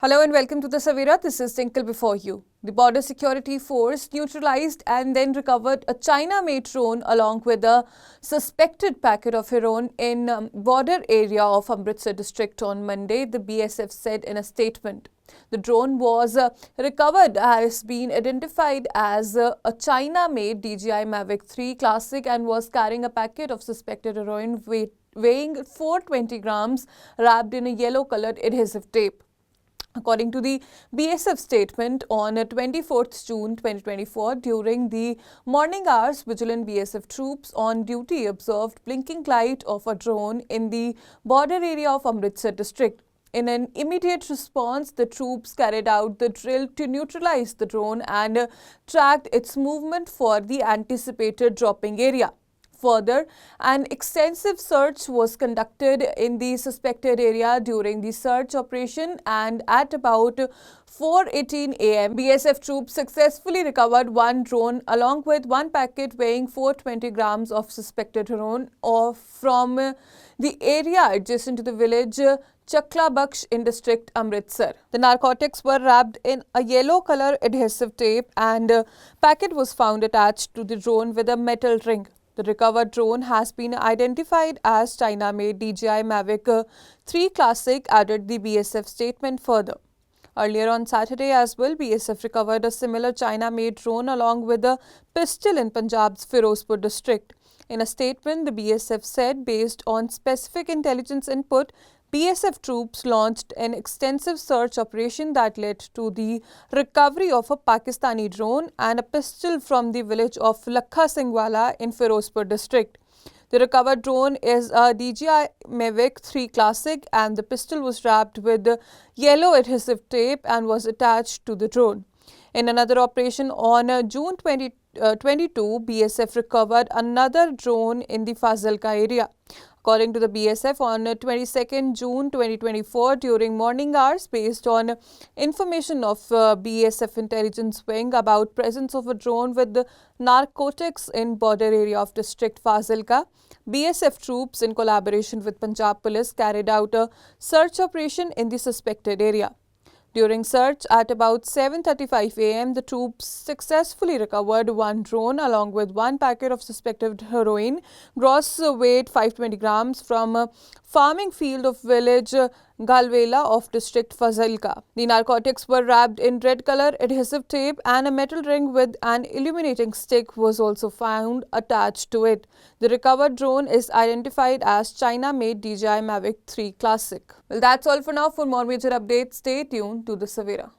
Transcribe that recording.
Hello and welcome to the Savira. This is Tinkle before you. The Border Security Force neutralized and then recovered a China-made drone along with a suspected packet of heroin in border area of Amritsar district on Monday, the BSF said in a statement. The drone was recovered has been identified as a China-made DJI Mavic 3 Classic and was carrying a packet of suspected heroin weighing 420 grams wrapped in a yellow-colored adhesive tape. According to the BSF statement, on 24th June 2024, during the morning hours, vigilant BSF troops on duty observed blinking light of a drone in the border area of Amritsar district. In an immediate response, the troops carried out the drill to neutralize the drone and tracked its movement for the anticipated dropping area. Further, an extensive search was conducted in the suspected area during the search operation, and at about 4:18 a.m., BSF troops successfully recovered one drone along with one packet weighing 420 grams of suspected heroin from the area adjacent to the village Chakla Baksh in district Amritsar. The narcotics were wrapped in a yellow color adhesive tape and a packet was found attached to the drone with a metal ring. The recovered drone has been identified as China-made DJI Mavic 3 Classic, added the BSF statement further. Earlier on Saturday as well, BSF recovered a similar China-made drone along with a pistol in Punjab's Firozpur district. In a statement, the BSF said, based on specific intelligence input, BSF troops launched an extensive search operation that led to the recovery of a Pakistani drone and a pistol from the village of Lakha Singhwala in Firozpur district. The recovered drone is a DJI Mavic 3 Classic and the pistol was wrapped with yellow adhesive tape and was attached to the drone. In another operation on June 2022, BSF recovered another drone in the Fazilka area. According to the BSF, on 22nd June 2024, during morning hours, based on information of BSF intelligence wing about presence of a drone with narcotics in border area of district Fazilka, BSF troops in collaboration with Punjab Police carried out a search operation in the suspected area. During search at about 7:35 a.m., the troops successfully recovered one drone along with one packet of suspected heroin, gross weight 520 grams, from a farming field of village Galwela of district Fazilka. The narcotics were wrapped in red color adhesive tape and a metal ring with an illuminating stick was also found attached to it. The recovered drone is identified as China-made DJI Mavic 3 Classic. Well, that's all for now. For more major updates, stay tuned to the Savira.